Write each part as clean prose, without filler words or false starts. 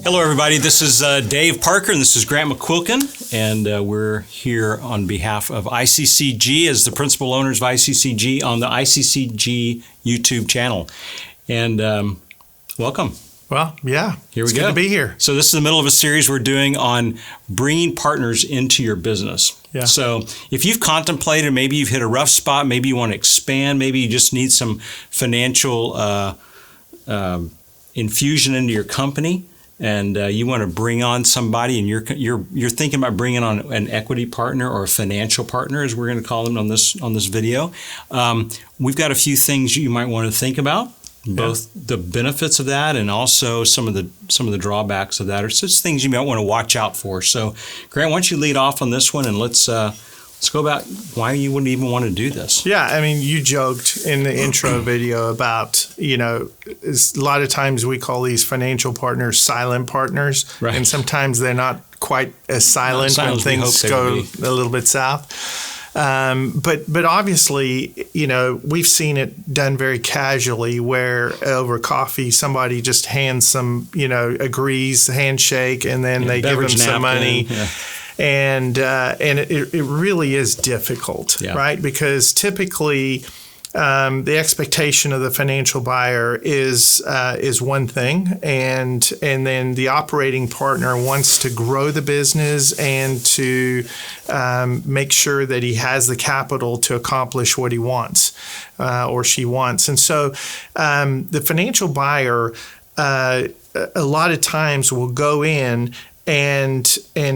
Hello, everybody. This is Dave Parker, and this is Grant McQuilkin, and we're here on behalf of ICCG as the principal owners of ICCG on the ICCG YouTube channel. And welcome. Well, yeah, here we it's go. Good to be here. So this is the middle of a series we're doing on bringing partners into your business. Yeah. So if you've contemplated, maybe you've hit a rough spot, maybe you want to expand, maybe you just need some financial infusion into your company, and you want to bring on somebody, and you're thinking about bringing on an equity partner or a financial partner, as we're going to call them on this video. We've got a few things you might want to think about. Both the benefits of that and also some of the drawbacks of that are just things you might want to watch out for. So, Grant, why don't you lead off on this one, and let's go about why you wouldn't even want to do this. Yeah, I mean, you joked in the intro video about, a lot of times we call these financial partners silent partners, right. And sometimes they're not quite as silent when things go a little bit south. But obviously, we've seen it done very casually where over coffee, somebody just hands some, agrees, handshake, and then they give them some money. Yeah. And it really is difficult, right? Because typically the expectation of the financial buyer is one thing, and then the operating partner wants to grow the business and to make sure that he has the capital to accomplish what he wants or she wants. And so the financial buyer a lot of times will go in and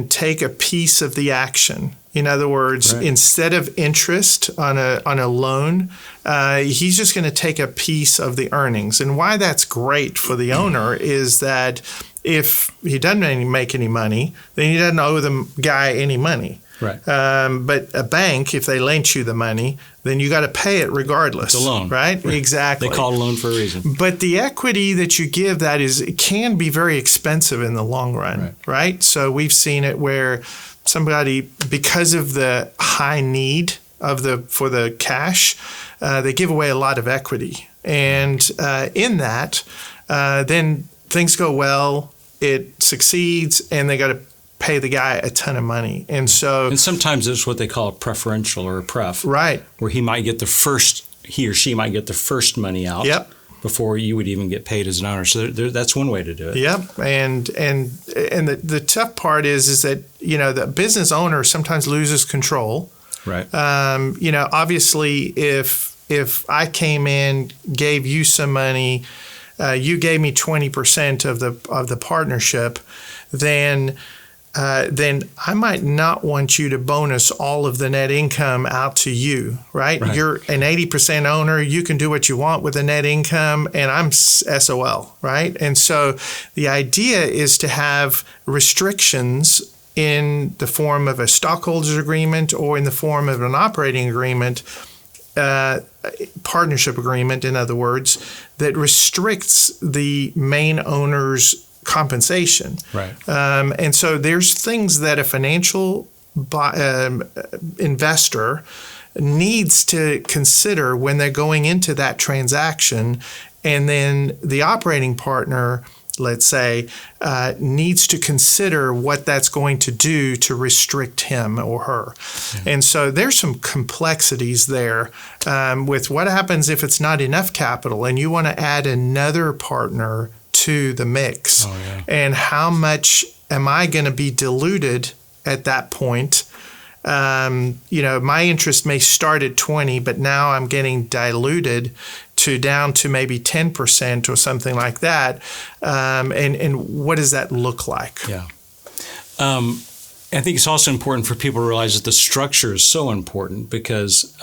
take a piece of the action. In other words, instead of interest on a loan, he's just going to take a piece of the earnings. And why that's great for the owner is that if he doesn't make any money, then he doesn't owe the guy any money. Right. But a bank, if they lent you the money, then you got to pay it regardless. It's a loan. Right? Exactly. They call it a loan for a reason. But the equity that you give it can be very expensive in the long run. Right? So we've seen it where somebody, because of the high need for the cash, they give away a lot of equity. And in that, then things go well, it succeeds, and they got to pay the guy a ton of money. And sometimes it's what they call a preferential or a pref. Right. Where he or she might get the first money out. Yep. Before you would even get paid as an owner. So that's one way to do it. Yep. And the tough part is that, the business owner sometimes loses control. Right. Obviously if I came in, gave you some money, you gave me 20% of the partnership, then I might not want you to bonus all of the net income out to you, right? You're an 80% owner. You can do what you want with the net income, and I'm SOL, right? And so the idea is to have restrictions in the form of a stockholders agreement or in the form of an operating agreement, partnership agreement, in other words, that restricts the main owner's compensation. Right. And so there's things that a financial investor needs to consider when they're going into that transaction. And then the operating partner, let's say, needs to consider what that's going to do to restrict him or her. Yeah. And so there's some complexities there with what happens if it's not enough capital and you want to add another partner to the mix. And how much am I going to be diluted at that point? My interest may start at 20, but now I'm getting diluted down to maybe 10% or something like that. And what does that look like? Yeah. I think it's also important for people to realize that the structure is so important because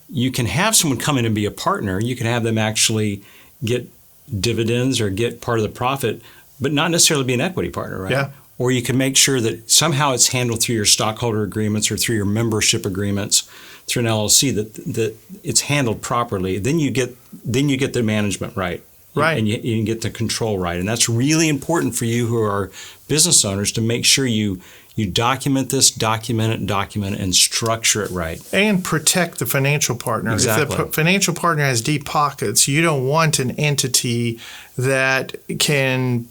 you can have someone come in and be a partner. You can have them actually get dividends or get part of the profit, but not necessarily be an equity partner, right? Yeah. Or you can make sure that somehow it's handled through your stockholder agreements or through your membership agreements through an LLC that it's handled properly. Then you get the management right. Right. And you can get the control right. And that's really important for you who are business owners to make sure you document it, and structure it right. And protect the financial partner. Exactly. If the financial partner has deep pockets, you don't want an entity that can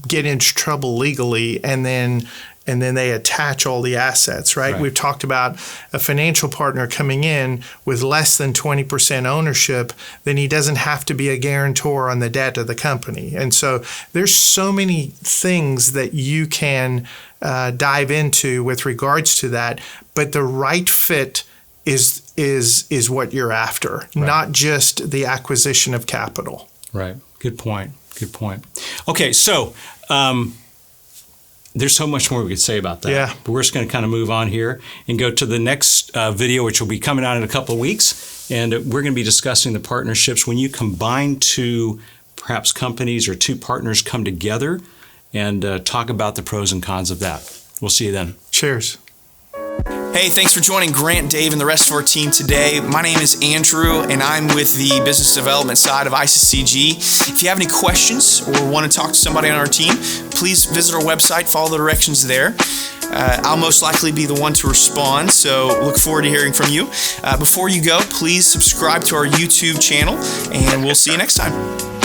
get into trouble legally and then they attach all the assets, right? We've talked about a financial partner coming in with less than 20% ownership, then he doesn't have to be a guarantor on the debt of the company. And so there's so many things that you can dive into with regards to that, but the right fit is what you're after, not just the acquisition of capital. Right. Good point. Okay, so there's so much more we could say about that. Yeah. But we're just going to kind of move on here and go to the next video, which will be coming out in a couple of weeks. And we're going to be discussing the partnerships when you combine two, perhaps companies or two partners come together, and talk about the pros and cons of that. We'll see you then. Cheers. Hey, thanks for joining Grant, Dave, and the rest of our team today. My name is Andrew, and I'm with the business development side of ICCG. If you have any questions or want to talk to somebody on our team, please visit our website, follow the directions there. I'll most likely be the one to respond, so look forward to hearing from you. Before you go, please subscribe to our YouTube channel, and we'll see you next time.